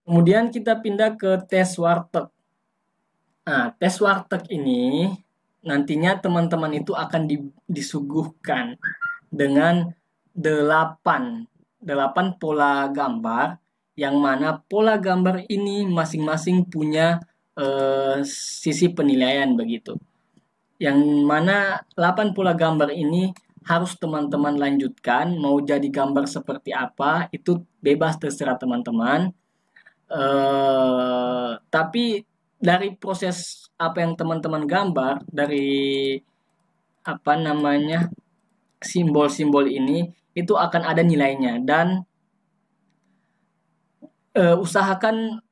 Kemudian kita pindah ke tes warteg. Nah, tes warteg ini nantinya teman-teman itu akan disuguhkan dengan 8 pola gambar, yang mana pola gambar ini masing-masing punya sisi penilaian begitu. Yang mana 8 pola gambar ini harus teman-teman lanjutkan, mau jadi gambar seperti apa itu bebas terserah teman-teman. Tapi dari proses apa yang teman-teman gambar, dari apa namanya, simbol-simbol ini itu akan ada nilainya, dan usahakan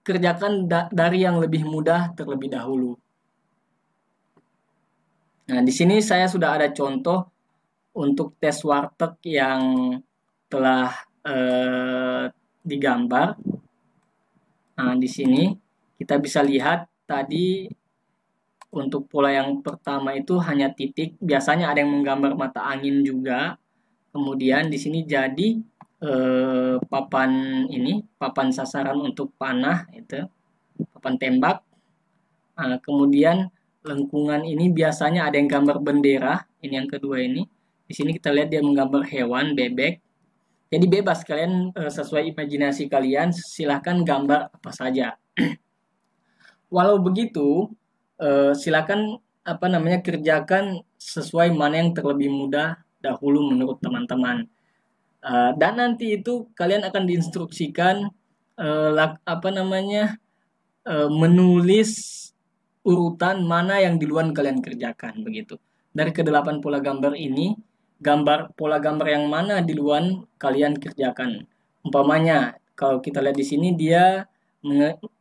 kerjakan dari yang lebih mudah terlebih dahulu. Nah, di sini saya sudah ada contoh untuk tes warteg yang telah digambar. Nah, di sini kita bisa lihat tadi untuk pola yang pertama itu hanya titik, biasanya ada yang menggambar mata angin juga. Kemudian di sini jadi papan ini, papan sasaran untuk panah itu, papan tembak. Nah, kemudian lengkungan ini biasanya ada yang gambar bendera, ini yang kedua ini. Di sini kita lihat dia menggambar hewan, bebek. Jadi bebas kalian sesuai imajinasi kalian, silahkan gambar apa saja. Walau begitu, silakan apa namanya, kerjakan sesuai mana yang terlebih mudah dahulu menurut teman-teman. Dan nanti itu kalian akan diinstruksikan apa namanya, menulis urutan mana yang duluan kalian kerjakan begitu. Dari ke-8 pola gambar ini, gambar pola gambar yang mana duluan kalian kerjakan. Umpamanya kalau kita lihat di sini dia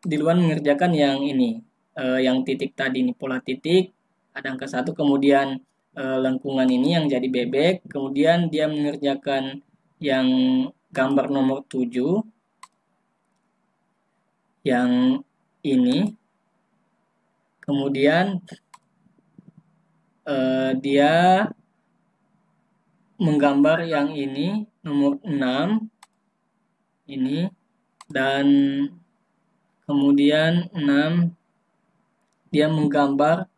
duluan mengerjakan yang ini, yang titik tadi ini, pola titik ada angka 1, kemudian lengkungan ini yang jadi bebek, kemudian dia mengerjakan yang gambar nomor 7 yang ini, kemudian dia menggambar yang ini nomor 6 ini, dan kemudian 6 dia menggambar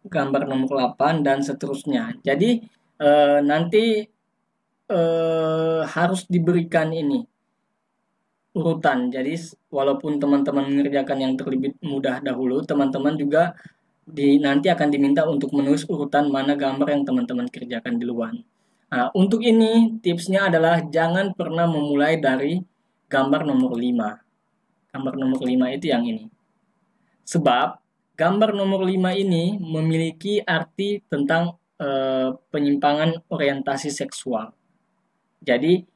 gambar nomor 8 dan seterusnya. Jadi nanti harus diberikan ini urutan. Jadi walaupun teman-teman mengerjakan yang terlebih mudah dahulu, teman-teman juga nanti akan diminta untuk menulis urutan mana gambar yang teman-teman kerjakan duluan. Nah, untuk ini tipsnya adalah jangan pernah memulai dari gambar nomor 5. Gambar nomor 5 itu yang ini. Sebab gambar nomor 5 ini memiliki arti tentang penyimpangan orientasi seksual. Jadi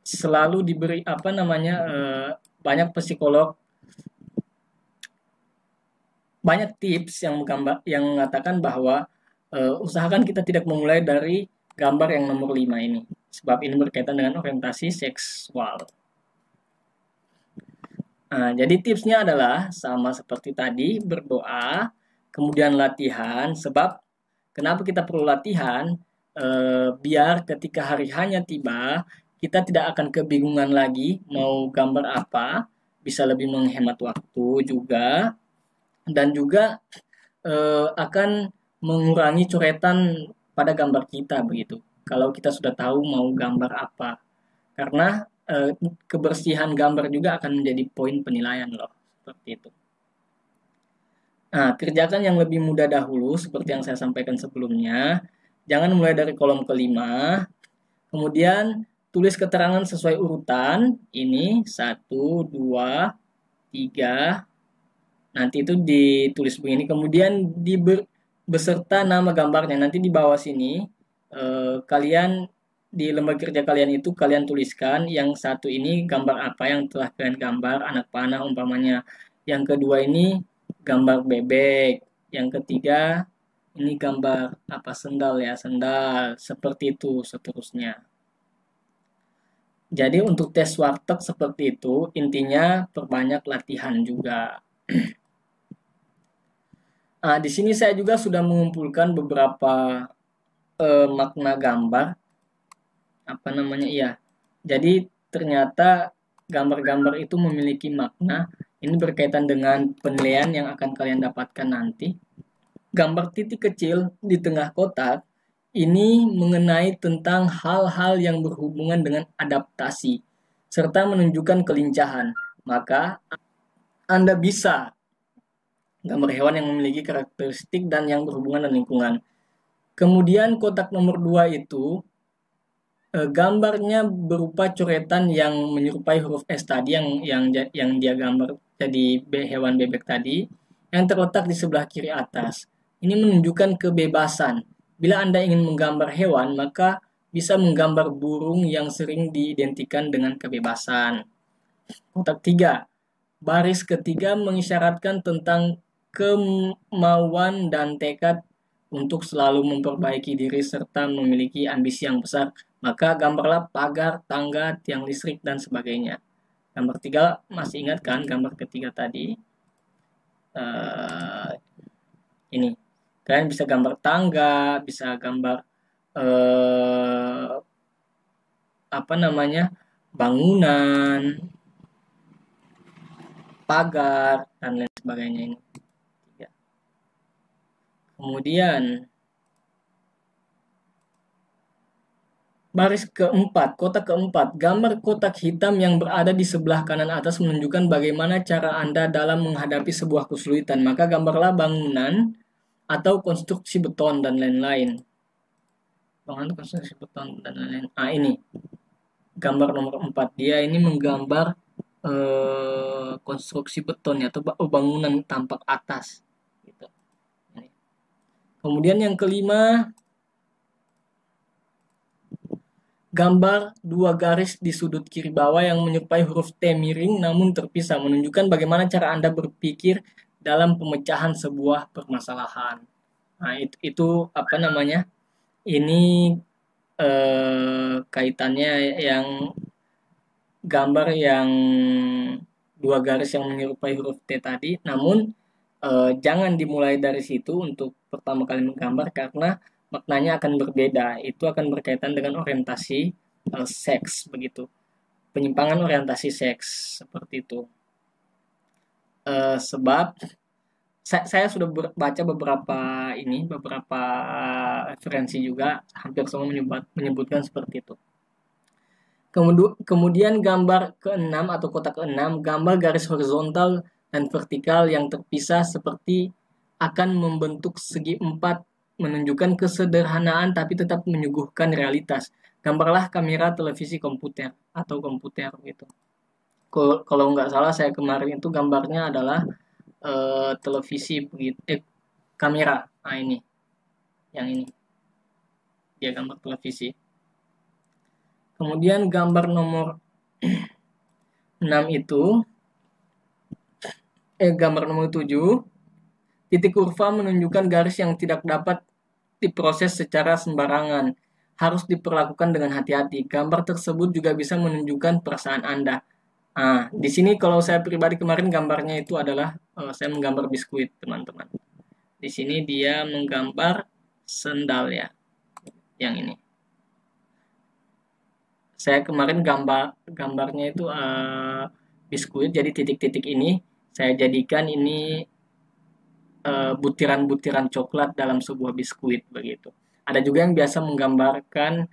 selalu diberi apa namanya, banyak psikolog, banyak tips yang mengatakan bahwa usahakan kita tidak memulai dari gambar yang nomor 5 ini, sebab ini berkaitan dengan orientasi seksual. Nah, jadi tipsnya adalah sama seperti tadi, berdoa, kemudian latihan. Sebab kenapa kita perlu latihan? Biar ketika hari hanya tiba, kita tidak akan kebingungan lagi mau gambar apa, bisa lebih menghemat waktu juga, dan juga akan mengurangi coretan pada gambar kita begitu. Kalau kita sudah tahu mau gambar apa, karena kebersihan gambar juga akan menjadi poin penilaian loh, seperti itu. Nah, kerjakan yang lebih mudah dahulu seperti yang saya sampaikan sebelumnya. Jangan mulai dari kolom kelima. Kemudian tulis keterangan sesuai urutan. Ini 1, 2, 3. Nanti itu ditulis begini. Kemudian beserta nama gambarnya. Nanti di bawah sini kalian di lembar kerja kalian itu kalian tuliskan yang satu ini gambar apa yang telah kalian gambar, anak panah umpamanya. Yang kedua ini gambar bebek. Yang ketiga ini gambar apa, sendal ya, sendal. Seperti itu seterusnya. Jadi untuk tes warteg seperti itu, intinya perbanyak latihan juga. Nah, di sini saya juga sudah mengumpulkan beberapa makna gambar. Apa namanya, iya. Jadi ternyata gambar-gambar itu memiliki makna. Ini berkaitan dengan penilaian yang akan kalian dapatkan nanti. Gambar titik kecil di tengah kotak ini mengenai tentang hal-hal yang berhubungan dengan adaptasi serta menunjukkan kelincahan. Maka Anda bisa gambar hewan yang memiliki karakteristik dan yang berhubungan dengan lingkungan. Kemudian kotak nomor 2 itu gambarnya berupa coretan yang menyerupai huruf S tadi yang dia gambar jadi hewan bebek tadi yang terletak di sebelah kiri atas. Ini menunjukkan kebebasan. Bila Anda ingin menggambar hewan, maka bisa menggambar burung yang sering diidentikan dengan kebebasan. Kotak 3. Baris ketiga mengisyaratkan tentang kemauan dan tekad untuk selalu memperbaiki diri serta memiliki ambisi yang besar. Maka gambarlah pagar, tangga, tiang listrik, dan sebagainya. Gambar 3, masih ingat kan gambar ketiga tadi? Ini. Kalian bisa gambar tangga, bisa gambar bangunan, pagar, dan lain sebagainya ini. Kemudian baris keempat, kotak keempat, gambar kotak hitam yang berada di sebelah kanan atas menunjukkan bagaimana cara Anda dalam menghadapi sebuah kesulitan. Maka gambarlah bangunan atau konstruksi beton dan lain-lain. Bangunan, konstruksi beton dan lain-lain. Ini gambar nomor 4. Dia ini menggambar konstruksi beton atau bangunan tampak atas. Gitu. Kemudian yang kelima, gambar 2 garis di sudut kiri bawah yang menyerupai huruf T miring namun terpisah, menunjukkan bagaimana cara Anda berpikir dalam pemecahan sebuah permasalahan. Nah, itu apa namanya? Ini kaitannya yang gambar yang 2 garis yang menyerupai huruf T tadi, namun jangan dimulai dari situ untuk pertama kali menggambar karena maknanya akan berbeda. Itu akan berkaitan dengan orientasi seks begitu. Penyimpangan orientasi seks seperti itu. Sebab saya sudah baca beberapa referensi juga, hampir semua menyebutkan seperti itu. Kemudian gambar ke-6 atau kotak ke-6, gambar garis horizontal dan vertikal yang terpisah seperti akan membentuk segi 4, menunjukkan kesederhanaan tapi tetap menyuguhkan realitas. Gambarlah kamera televisi komputer atau komputer gitu. Kalau nggak salah saya kemarin itu gambarnya adalah televisi begitu, kamera. Nah ini, yang ini dia gambar televisi. Kemudian gambar nomor 6 itu gambar nomor 7, titik kurva menunjukkan garis yang tidak dapat diproses secara sembarangan, harus diperlakukan dengan hati-hati. Gambar tersebut juga bisa menunjukkan perasaan Anda. Nah, di sini kalau saya pribadi kemarin gambarnya itu adalah saya menggambar biskuit, teman-teman. Di sini dia menggambar sendal ya, yang ini. Saya kemarin gambarnya itu biskuit, jadi titik-titik ini saya jadikan ini butiran-butiran coklat dalam sebuah biskuit begitu. Ada juga yang biasa menggambarkan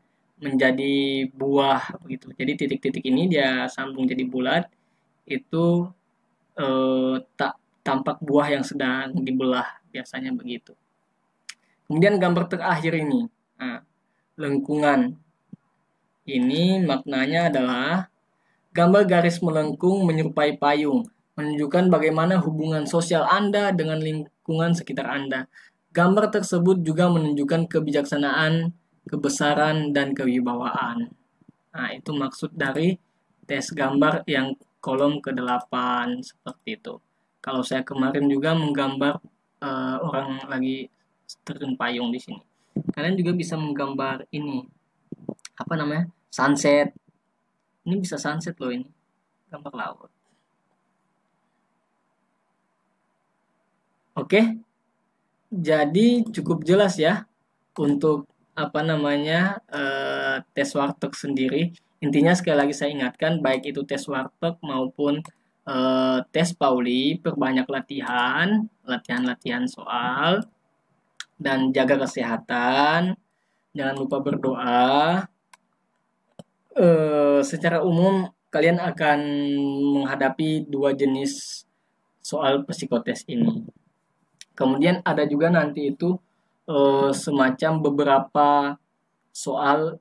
menjadi buah begitu. Jadi titik-titik ini dia sambung jadi bulat, itu tak tampak buah yang sedang dibelah, biasanya begitu. Kemudian gambar terakhir ini, lengkungan. Ini maknanya adalah gambar garis melengkung menyerupai payung, menunjukkan bagaimana hubungan sosial Anda dengan lingkungan sekitar Anda. Gambar tersebut juga menunjukkan kebijaksanaan, kebesaran, dan kewibawaan. Nah, itu maksud dari tes gambar yang kolom ke-8 seperti itu. Kalau saya kemarin juga menggambar orang lagi terjun payung di sini. Kalian juga bisa menggambar ini, sunset. Ini bisa sunset loh ini, gambar laut. Oke, jadi cukup jelas ya untuk tes warteg sendiri. Intinya sekali lagi saya ingatkan, baik itu tes warteg maupun tes Pauli, perbanyak latihan soal, dan jaga kesehatan, jangan lupa berdoa. Secara umum kalian akan menghadapi dua jenis soal psikotes ini. Kemudian ada juga nanti itu semacam beberapa soal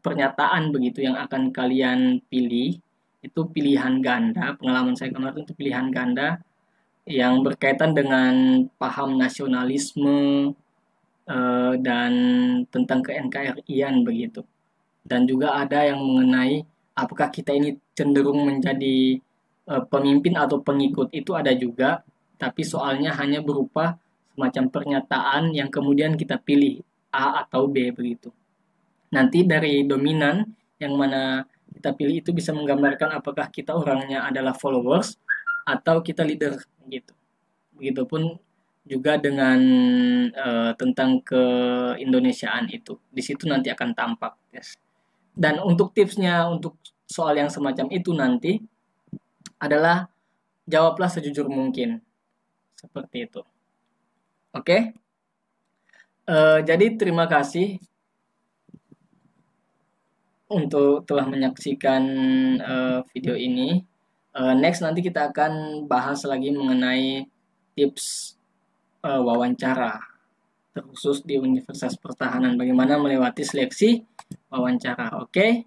pernyataan begitu yang akan kalian pilih. Itu pilihan ganda, pengalaman saya kemarin itu pilihan ganda yang berkaitan dengan paham nasionalisme dan tentang ke-NKRI-an begitu. Dan juga ada yang mengenai apakah kita ini cenderung menjadi pemimpin atau pengikut, itu ada juga, tapi soalnya hanya berupa semacam pernyataan yang kemudian kita pilih A atau B begitu. Nanti dari dominan yang mana kita pilih itu bisa menggambarkan apakah kita orangnya adalah followers atau kita leader gitu. Begitupun juga dengan tentang keindonesiaan itu. Di situ nanti akan tampak, yes. Dan untuk tipsnya untuk soal yang semacam itu nanti adalah jawablah sejujur mungkin. Seperti itu. Oke? Jadi terima kasih untuk telah menyaksikan video ini. Next nanti kita akan bahas lagi mengenai tips wawancara, terkhusus di Universitas Pertahanan, bagaimana melewati seleksi wawancara. Oke?